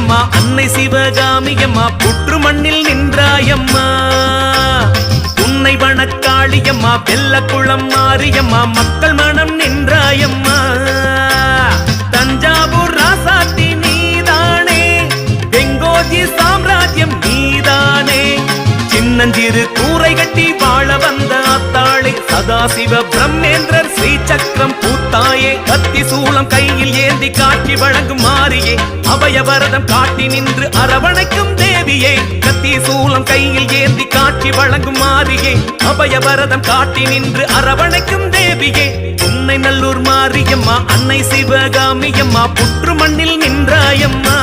மாரியம்மா அன்னை சிவகாமியம்மா புற்று மண்ணில் நின்றாயம்மா. உன்னை வனக்காளியம்மா வெள்ளக்குளம் மாரியம்மா மக்கள் மனம் நின்றாயம்மா. தஞ்சாவூர் ராசாத்தி நீதானே, வெங்கோஜி சாம்ராஜ்யம் நீதானே. சின்னஞ்சிறு கூரை கட்டி வாழ வந்த ஆத்தாளே, சதாசிவ பிரம்மேந்திரர் ஸ்ரீ சக்கரம் பூத்தாயே. கத்தி சூளம் கையில் ஏந்தி காட்சி வழங்கும் மாரியே, அபயவரதம் காட்டி நின்று அரவணைக்கும் தேவியே. கத்தி சூளம் கையில் ஏந்தி காட்சி வழங்கும் மாரியே, அபயவரதம் காட்டி நின்று அரவணைக்கும் தேவியே. உன்னை நல்லூர் மாரியம்மா அன்னை சிவகாமியம்மா புற்று மண்ணில் நின்றாயம்மா.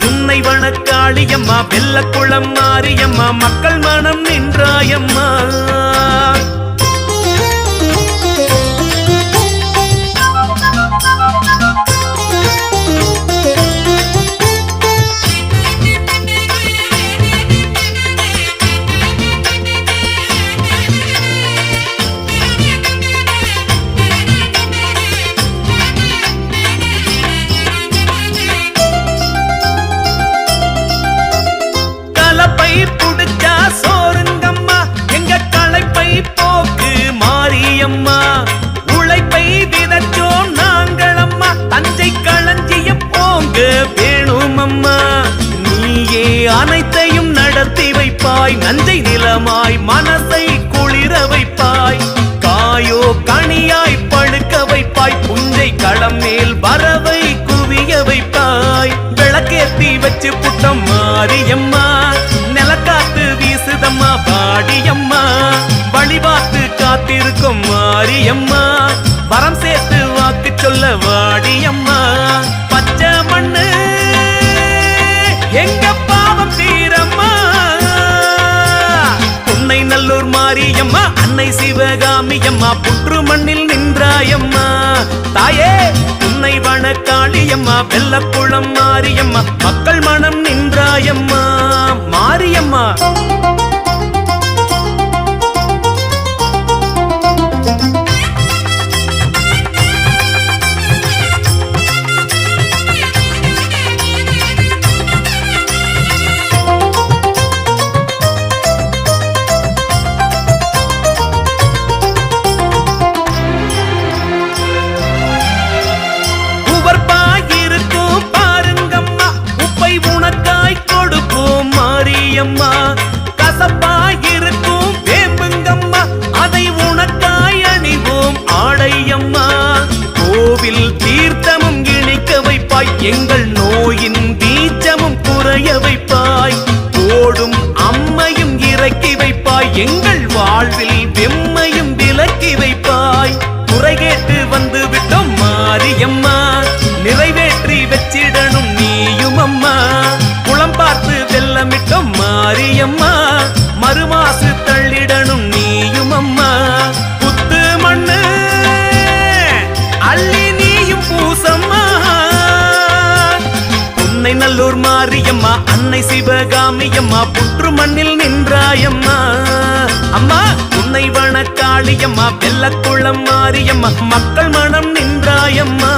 உன்னை வனக்காளியம்மா வெள்ளக்குளம் மாரியம்மா மக்கள் மனம் நின்றாயம்மா. உழைப்பை விதச்சோம் நாங்களம்மா, தஞ்சை களஞ்சியம் போங்க வேணுமம்மா. நீயே அனைத்தையும் நடத்தி வைப்பாய், நஞ்சை நிலமாய் மனசை குளிர வைப்பாய். காயோ கனியாய் பழுக்க வைப்பாய், புஞ்சை களம் மேல் வரவை குவிய வைப்பாய். விளக்கேத்தி வச்சு புட்டம் மாரியம்மா, நிலக்காத்து வீசுதம்மா பாடியம்மா. வழிபாத்து காத்திருக்கும் மாரியம்மா, வரம் சேர்த்து வாக்கு சொல்ல வாடியம்மா. பச்சை மண்ணு எங்க பாவம் தீரம்மா. உன்னை நல்லூர் மாரியம்மா அன்னை சிவகாமியம்மா புற்று மண்ணில் நின்றாயம்மா. தாயே உன்னை வனக்காளியம்மா வெள்ளக்குளம் மாரியம்மா மக்கள் மனம் நின்றாயம்மா. மாரியம்மா கசப்பாயிருக்கும் வேம்புங்கம்மா, அதை உனக்காய் அணிவோம் ஆடையம்மா. கோவில் தீர்த்தமும் இணைக்க வைப்பாய், எங்கள் நோயின் பீச்சமும் குறைய வைப்பாய். ஓடும் அம்மையும் இறக்கி வைப்பாய், எங்கள் வாழ்வில் வெம்மையும் விலக்கி வைப்பாய். குறை கேட்டு வந்து விட்டோம் மாரியம்மா, நிறைவேற்றி வச்சிடணும் நீயும் அம்மா. குளம் பார்த்து வெள்ளமிட்டோம் மாரியம்மா, மறுமாசு தள்ளிடணும் நீயும் அம்மா. புத்து மண்ணு அள்ளி நீயும் பூசம்மா. உன்னை நல்லூர் மாரியம்மா அன்னை சிவகாமியம்மா புற்று மண்ணில் நின்றாயம்மா. அம்மா உன்னை வனக்காளியம்மா வெள்ளக்குளம் மாரியம்மா மக்கள் மனம் நின்றாயம்மா.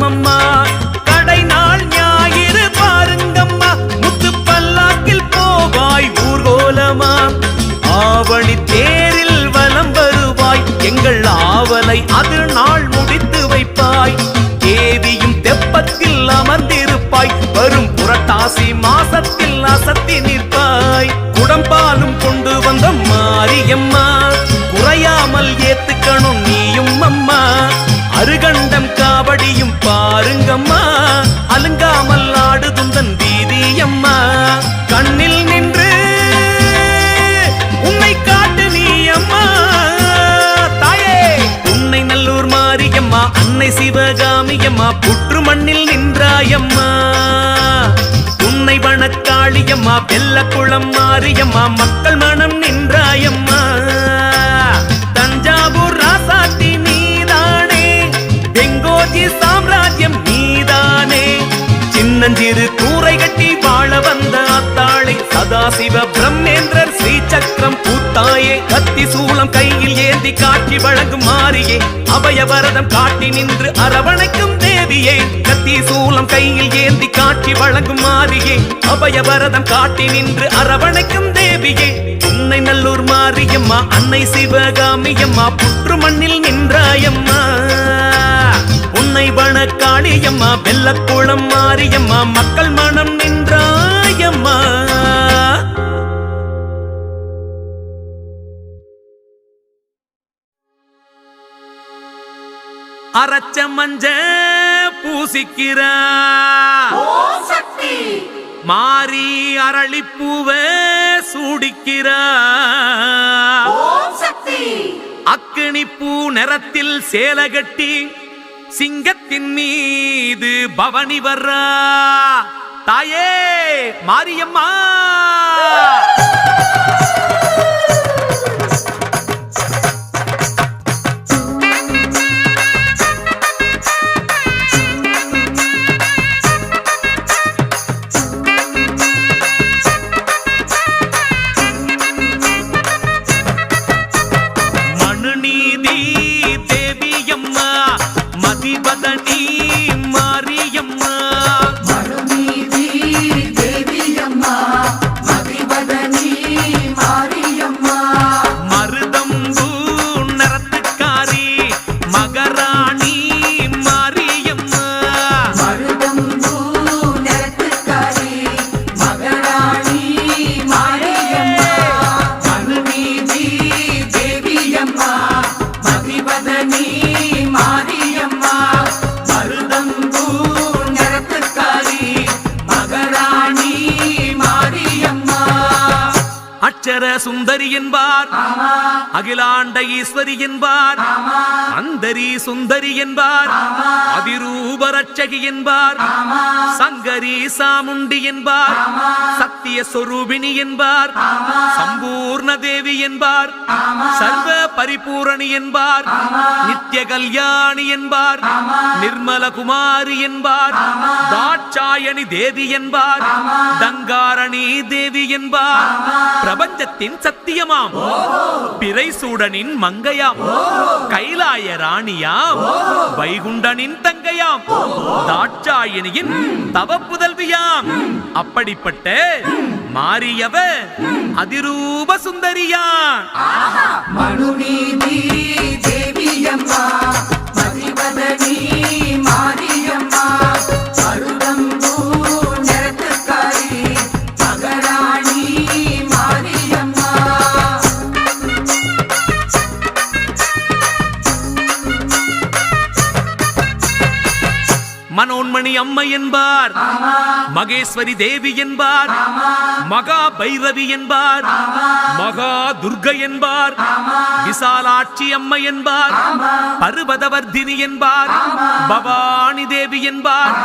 அம்மா கடை நாள் ஞாயிறு பாருங்கம்மா, முத்து பல்லாக்கில் போவாய் ஊர்கோலமா. ஆவணி தேரில் வலம் வருவாய், எங்கள் ஆவலை அது நாள் முடித்து வைப்பாய். தேவியும் தெப்பத்தில் அமர்ந்திருப்பாய், வரும் புரட்டாசி மாசத்தில் அசத்தி நிற்பாய். குடம்பாலும் கொண்டு வந்த மாரியம்மா, குறையாமல் ஏத்துக்கணும் நீயும் அம்மா. அருகண்டம் காவடியும் பாருங்கம்மா, அலுங்காமல் ஆடுதுந்தன் வீதியம்மா. கண்ணில் நின்று உன்னை காட்டு நீ அம்மா. தாயே உன்னை நல்லூர் புற்று மண்ணில் நின்றாயம்மா உன்னை வனக்காளியம்மா வெள்ளக்குளம் மாரியம்மா மக்கள் மனம் நின்றாயம்மா தஞ்சாவூர் ராசாத்தி நீதானே வெங்கோஜி சாம்ராஜ்யம் நீதானே சின்னஞ்சிறு கூரை கட்டி வாழ வந்த அத்தாளை சதாசிவ பிரம்மேந்திரர் ஸ்ரீ சக்கரம் பூத்தாயே கத்தி சூளம் கையில் ஏந்தி காட்சி வழங்கும் மாறியே அபயவரதம் காட்டி நின்று அரவணைக்கும் தேவியே கத்தி சூளம் கையில் ஏந்தி காட்சி வழங்கும் மாறியே அபயவரதம் காட்டி நின்று அரவணைக்கும் தேவியே உன்னை நல்லூர் மாரியம்மா அன்னை சிவகாமியம்மா புற்று மண்ணில் நின்றாயம்மா உன்னை வனக்காளியம்மா வெள்ளக்குளம் மாரியம்மா மக்கள் மனம் நின்றாயம்மா அரச்ச மஞ்ச பூசிக்கிறா மாறி அரளிப்பூவ சூடிக்கிறா அக்கினி பூ நிறத்தில் சேலை கட்டி சிங்கத்தின் மீது பவனி வர்றா தாயே மாரியம்மா சுந்தரி என்பார் அகிலாண்ட ஈஸ்வரி என்பார் அந்தரி சுந்தரி என்பார் அதிரூபரட்சகி என்பார் சங்கரி சாமுண்டி என்பார் சத்திய சொரூபிணி என்பார் சம்பூர்ண தேவி என்பார் சர்வ பரிபூரணி என்பார் நித்திய கல்யாணி என்பார் நிர்மல குமாரி என்பார் தாட்சாயணி தேவி என்பார் தங்காரணி தேவி என்பார் பிரபஞ்சத்தின் சத்தியமாம் பிறை சூடனின் மங்கையாம் கைலாய ராணியாம் வைகுண்டனின் தங்கையாம் தாட்சாயணியின் தவ புதல்வியாம் அப்படிப்பட்ட மாரியவ அதிரூப சுந்தரியா மனுநீதி தேவியம்மா மதிவதனி மாரியம்மா அருளம்பூ நிறத்துக்காரி மகராணி மாரியம்மா மனோன்மணி அம்மை என்பார் மகேஸ்வரி தேவி என்பார் மகா பைரவி என்பார் மகா துர்கை என்பார் விசாலாட்சி அம்மை என்பார் பர்வதவர்தினி என்பார் பவானி தேவி என்பார்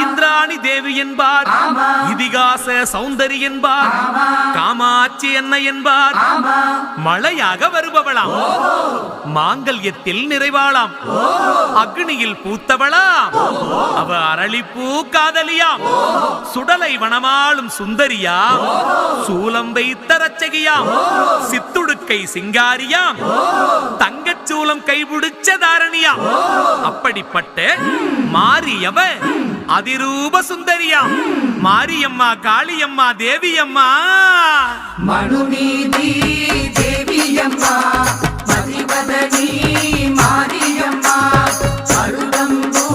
இந்திராணி தேவி என்பார் இதிகாச சௌந்தரி என்பார் காமாட்சி அன்னை என்பார் மழையாக வருபவளாம் மாங்கல்யத்தில் நிறைவாளாம் அக்னியில் பூத்தவளாம் அவ அரளிப்பூ காதலியாம் சுடலை வனமாளும் சுந்தரியாம் சூலம் வைத்த ரச்சகியாம் சித்துடுக்கை சிங்காரியாம் தங்கச்சூலம் கைபிடிச்ச தாரணியாம் அப்படிப்பட்ட மாரியவ அதிரூப சுந்தரியாம் மாரியம்மா காளியம்மா தேவியம்மா மனுநீதி தேவியம்மா மதிவதனி மாரியம்மா அருளம்பூ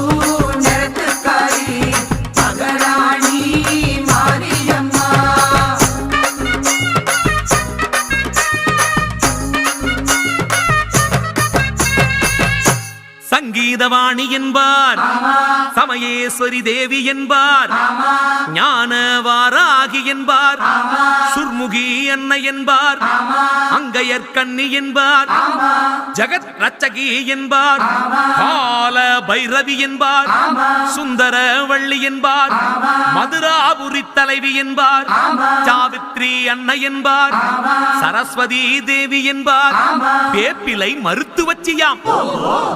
நிறத்துக்காரி மகராணி மாரியம்மா சங்கீதவாணி என்பார் சமயே மகேஸ்வரி தேவி என்பார், ஞான வாராகி என்பார், சுர்முகி அன்னை என்பார், அங்கையர் கண்ணி என்பார், ஜகத் ரட்சகி என்பார், கால பைரவி என்பார், சுந்தர வள்ளி என்பார், மதுராபுரி தலைவி என்பார், சாவித்ரி அன்னை என்பார், சரஸ்வதி தேவி என்பார், வேப்பிலை மருத்துவச்சியாம்,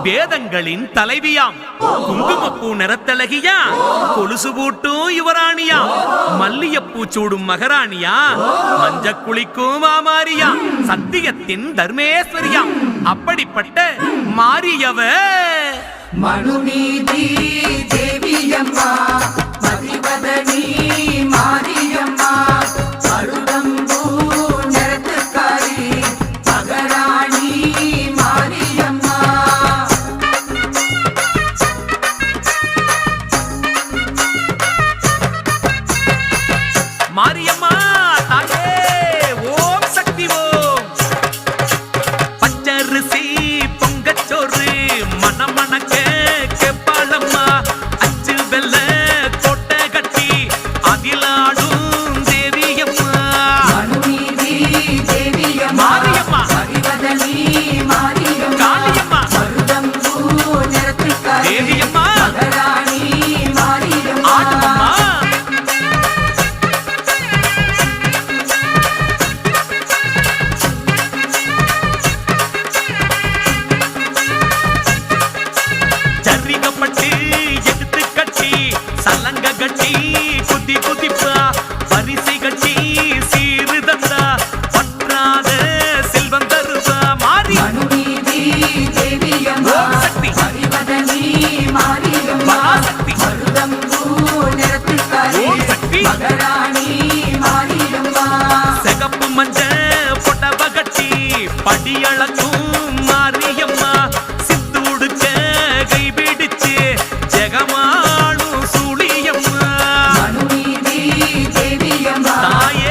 வேதங்களின் தலைவியாம், குங்குமப்பூ நிறத்தழகியா, கொலுசு பூட்டும் யுவராணியா, மல்லியப்பூ சூடும் மகாராணியா, மஞ்ச குளிக்கும் மாமாரியா, சத்தியத்தின் தர்மேஸ்வரியா. அப்படிப்பட்ட மாரியவ மனுநீதி தேவியம்மா, மதிவதனி மாரியம்மா, அருளம்பூ நிறத்துக்காரி மகாராணி மாரியம்மா. மாரியம்மா தாயே ஓம் சக்தி ஓம். பச்சரிசி பொங்கச்சோறு மணமணக்க கேப்பாளம்மா, அச்சு வெல்ல கோட்டை கட்டி அதிலாடும் தேவியம்மா. மனுநீதி தேவியம்மா, மாரியம்மா மதிவதனி மாரியம்மா, காளியம்மா அருளம்பூ நிறத்துக்காரி தேவியம்மா மகாராணி மாரியம்மா. ஆடுமம்மா. ஜரிகப்பட்டு எடுத்து கட்டி சலங்க கட்டி குதி குதிப்பா, பரிசை கட்டி சீரு தந்தா பற்றாத செல்வம் தருவா. மாறி மனுநீதி தேவியம்மா, ஓம் சக்தி மதிவதனி மாரியம்மா, பராசக்தி அருளம்பூ நிறத்துக்காரி ஓம் சக்தி மகாராணி மாரியம்மா. சிகப்பு மஞ்ச பொட்டவ கட்டி படியளக்கும் மாரியம்மா, சித்துடுக்க கைபிடிச்சு ஜெகமாளும் சூழியம்மா. மனுநீதி தேவியம்மா, தாயே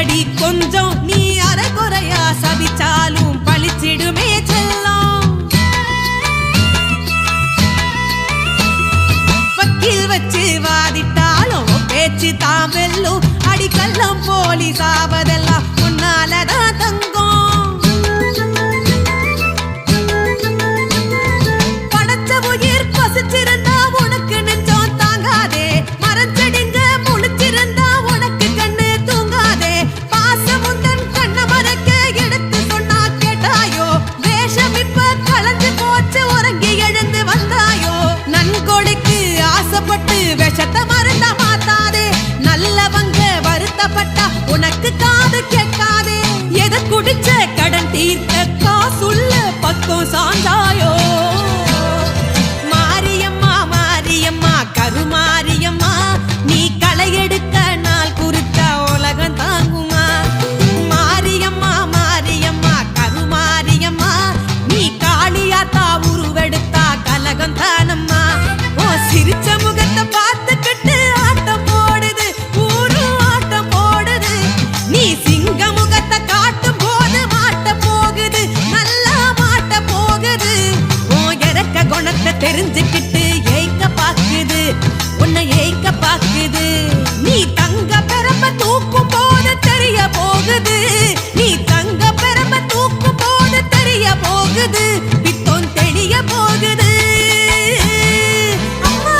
அடி கொஞ்சம் நீ அரைகுறையா சபிச்சாலும் பழிச்சிடுமே செல்லம். வக்கீல் வச்சு வாதிட்டாலும் பேச்சு தான் வெல்லும். அடி கள்ளம் போலி சாவதெல்லாம் உன்னாலதான் தங்கம். படைச்ச உயிர் பசிச்சிருந்தா உனக்கு நெஞ்சம் தாங்காதே. மரச்செடிங்க முழிச்சிருந்தா உனக்கு கண்ணு தூங்காதே. பாசமுந்தன் கண்ண மறைக்க எடுத்து சொன்னா கேட்டாயோ. வேஷம் இப்ப கலந்து போச்சு உறங்கி எழுந்து வந்தாயோ. நன்கொடைக்கு ஆசைப்பட்டு விஷத்தை மறந்தா மாத்தாதே. நல்லவங்க வருத்தப்பட்டா உனக்கு காது கேட்காதே. எதை குடிச்ச கடன் தீர்த்த காசுள்ள பக்கம் சாந்தாயோ. மாரியம்மா மாரியம்மா கருமாரியம்மா நீ களை எடுக்க நாள் குறிச்சா உலகம் தாங்குமா. மாரியம்மா மாரியம்மா கருமாரியம்மா நீ காளியாத்தா உருவெடுத்தா கலகம் தானம்மா. ஓ சிரிச்ச முகத்தை பார்த்துக்கிட்டு ஆட்டம் போடுது ஊரும் ஆட்டம் போடுது. நீ சிங்க முகத்தை காட்டும் போது மாட்ட போகுது நல்லா மாட்ட போகுது. ஓ இறக்க குணத்தை தெரிஞ்சுக்கிட்டு ஏய்க்க பாக்குது உன்னை ஏய்க்க பாக்குது. நீ தங்க பெரம்ப தூக்கும் போது தெரிய போகுது. நீ தங்க பெரம்ப தூக்கும் போது தெரிய போகுது. பித்தம் தெரிய போகுது. அம்மா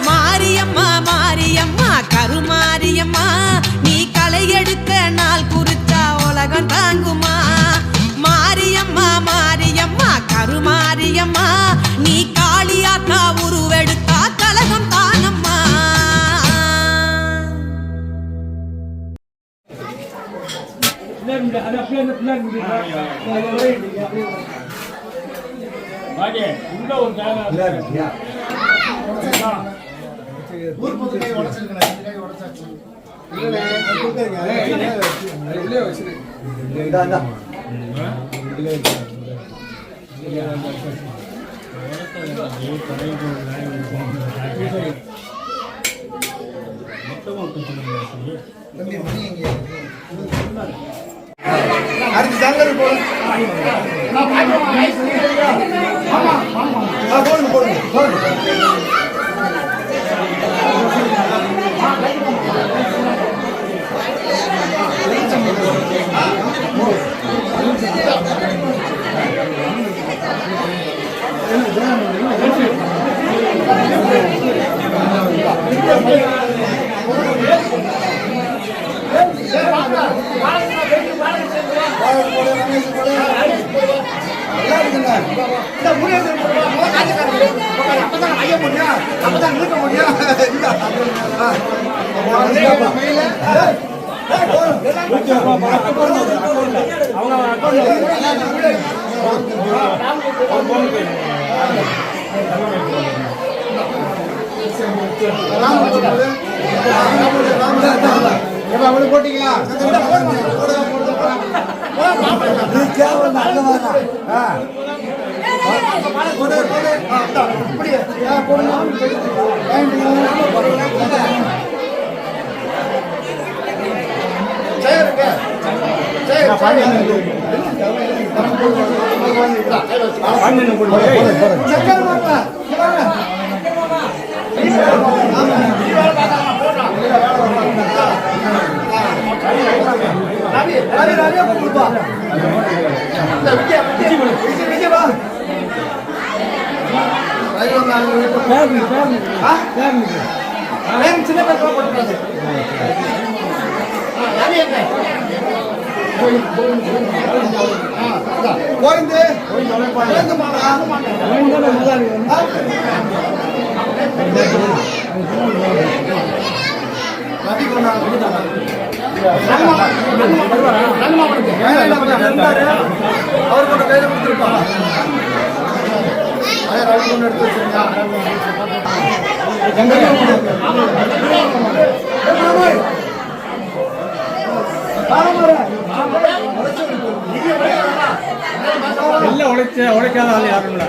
மாரியம்மா மாரியம்மா கருமாரியம்மா நீ களை எடுக்க நாள் குறிச்சா உலகம் தாங்குமா. மாரியம்மா மாரியம்மா கருமாரியம்மா நீ காளியாத்தா உருவெடுத்தா கலகம் தானம்மா. அடுத்து ஜங்கல் போடுங்க. போடுங்க போடுங்க போடுங்க. போட்டீங்களா உழைக்காத ஆள் யாரும் இல்ல.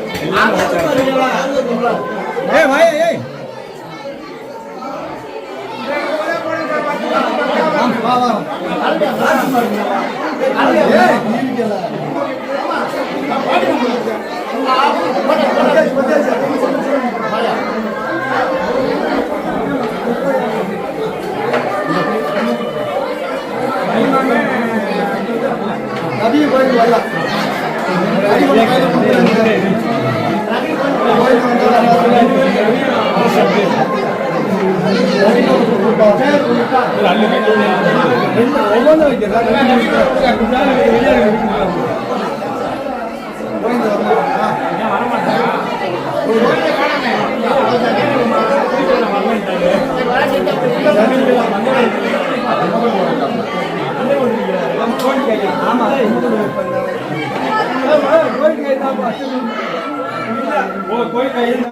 நதியை கோயில் வரலாம் ஒவ்வொன்றும் வைக்கிறேன்.